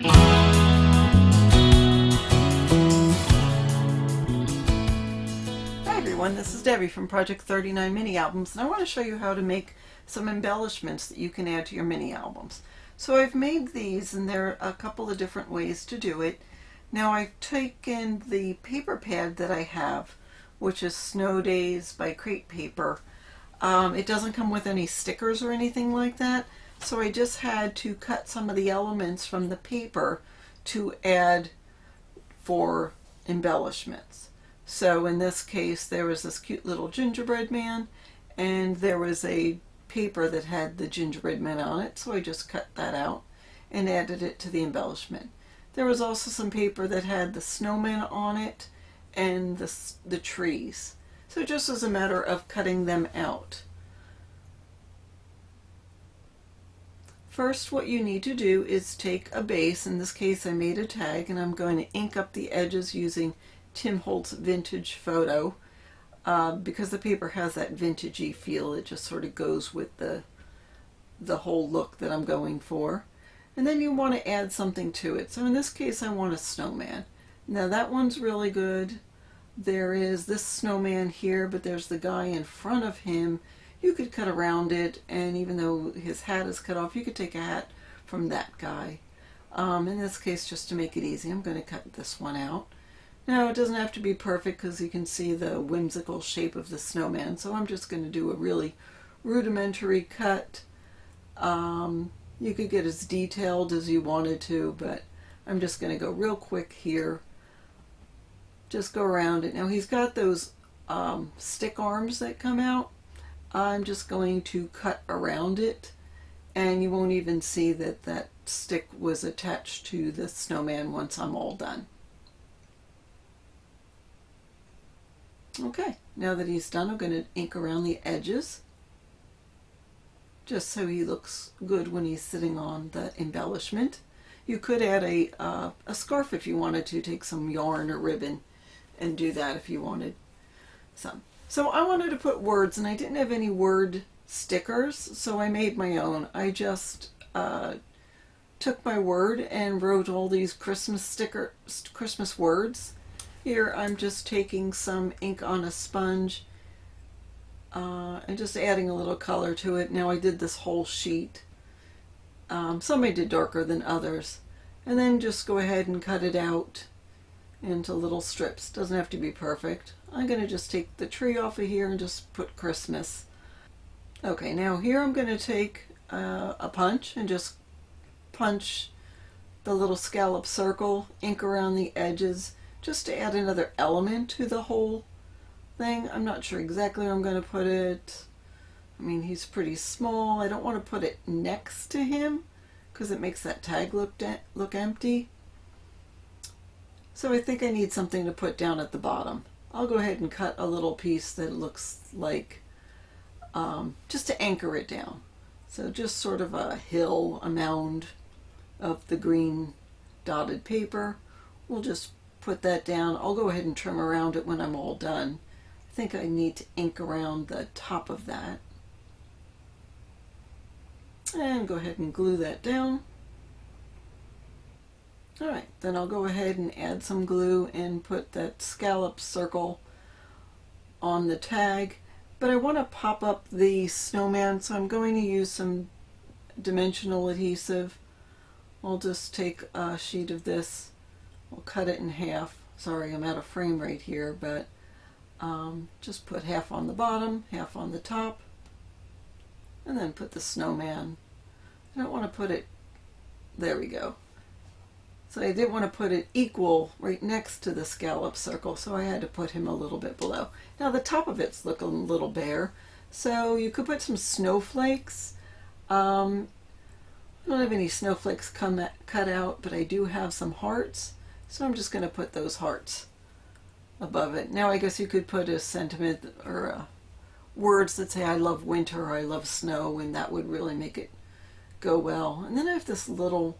Hi everyone, this is Debbie from Project 39 Mini Albums, and I want to show you how to make some embellishments that you can add to your mini albums. So I've made these, and there are a couple of different ways to do it. Now I've taken the paper pad that I have, which is Snow Days by Crate Paper. It doesn't come with any stickers or anything like that, so I just had to cut some of the elements from the paper to add for embellishments. So in this case, there was this cute little gingerbread man, and there was a paper that had the gingerbread man on it, so I just cut that out and added it to the embellishment. There was also some paper that had the snowman on it and the trees. So just as a matter of cutting them out. First, what you need to do is take a base. In this case, I made a tag, and I'm going to ink up the edges using Tim Holtz Vintage Photo. Because the paper has that vintagey feel, it just sort of goes with the whole look that I'm going for. And then you want to add something to it. So in this case, I want a snowman. Now that one's really good. There is this snowman here, but there's the guy in front of him. You could cut around it, and even though his hat is cut off, you could take a hat from that guy. In this case, just to make it easy, I'm going to cut this one out. Now, it doesn't have to be perfect because you can see the whimsical shape of the snowman, so I'm just going to do a really rudimentary cut. You could get as detailed as you wanted to, but I'm just going to go real quick here. Just go around it. Now, he's got those stick arms that come out. I'm just going to cut around it, and you won't even see that that stick was attached to the snowman once I'm all done. Okay, now that he's done, I'm going to ink around the edges, just so he looks good when he's sitting on the embellishment. You could add a scarf if you wanted to, take some yarn or ribbon and do that if you wanted some. So I wanted to put words, and I didn't have any word stickers, so I made my own. I just took my word and wrote all these Christmas words. Here I'm just taking some ink on a sponge and just adding a little color to it. Now I did this whole sheet. Some I did darker than others. And then just go ahead and cut it out into little strips. Doesn't have to be perfect. I'm going to just take the tree off of here and just put Christmas. Okay, now here I'm going to take a punch and just punch the little scallop circle, ink around the edges, just to add another element to the whole thing. I'm not sure exactly where I'm going to put it. I mean, he's pretty small. I don't want to put it next to him because it makes that tag look empty. So I think I need something to put down at the bottom. I'll go ahead and cut a little piece that looks like, just to anchor it down. So just sort of a hill, a mound of the green dotted paper. We'll just put that down. I'll go ahead and trim around it when I'm all done. I think I need to ink around the top of that. And go ahead and glue that down. Alright, then I'll go ahead and add some glue and put that scallop circle on the tag. But I want to pop up the snowman, so I'm going to use some dimensional adhesive. I'll just take a sheet of this. I'll cut it in half. Sorry, I'm out of frame right here, but just put half on the bottom, half on the top, and then put the snowman. I don't want to put it, there we go. So I didn't want to put it equal right next to the scallop circle, so I had to put him a little bit below. Now the top of it's looking a little bare, so you could put some snowflakes. I don't have any snowflakes cut out, but I do have some hearts, so I'm just going to put those hearts above it. Now I guess you could put a sentiment or words that say I love winter or I love snow, and that would really make it go well. And then I have this little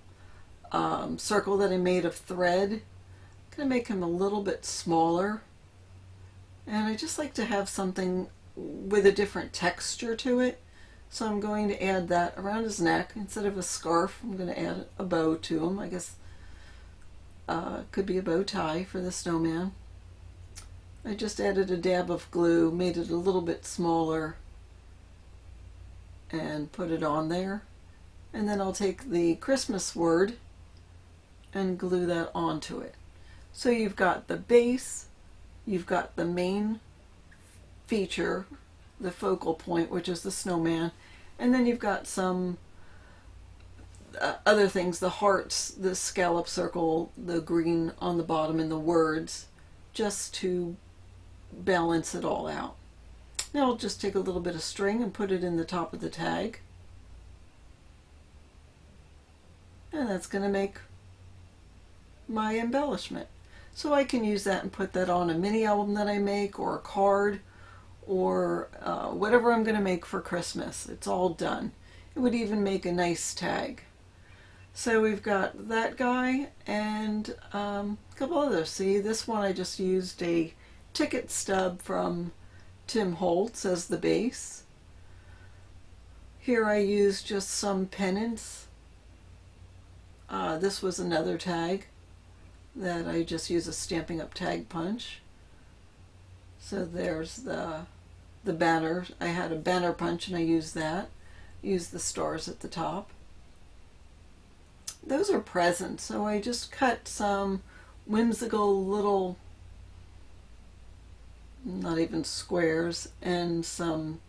circle that I made of thread. I'm going to make him a little bit smaller, and I just like to have something with a different texture to it, so I'm going to add that around his neck. Instead of a scarf, I'm going to add a bow to him. I guess Could be a bow tie for the snowman. I just added a dab of glue, made it a little bit smaller, and put it on there. And then I'll take the Christmas word and glue that onto it. So you've got the base, you've got the main feature, the focal point, which is the snowman, and then you've got some other things, the hearts, the scallop circle, the green on the bottom, and the words, just to balance it all out. Now I'll just take a little bit of string and put it in the top of the tag. And that's going to make my embellishment. So I can use that and put that on a mini album that I make, or a card, or whatever I'm going to make for Christmas. It's all done. It would even make a nice tag. So we've got that guy and a couple others. See, this one I just used a ticket stub from Tim Holtz as the base. Here I used just some pennants. This was another tag that I just use a Stampin' Up! Tag punch. So there's the banner. I had a banner punch and I used that. Used the stars at the top. Those are presents, so I just cut some whimsical little, not even squares, and some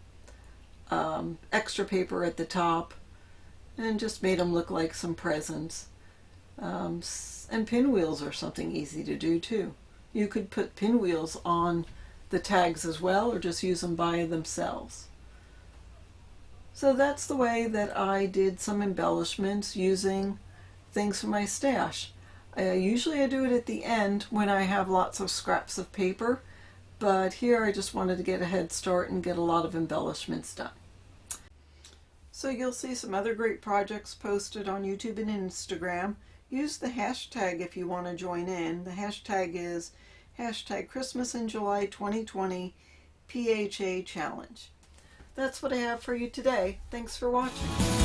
extra paper at the top, and just made them look like some presents. And pinwheels are something easy to do too. You could put pinwheels on the tags as well, or just use them by themselves. So that's the way that I did some embellishments using things from my stash. Usually I do it at the end when I have lots of scraps of paper, but here I just wanted to get a head start and get a lot of embellishments done. So you'll see some other great projects posted on YouTube and Instagram. Use the hashtag if you want to join in. The hashtag is hashtag Christmas in July 2020 PHA Challenge. That's what I have for you today. Thanks for watching.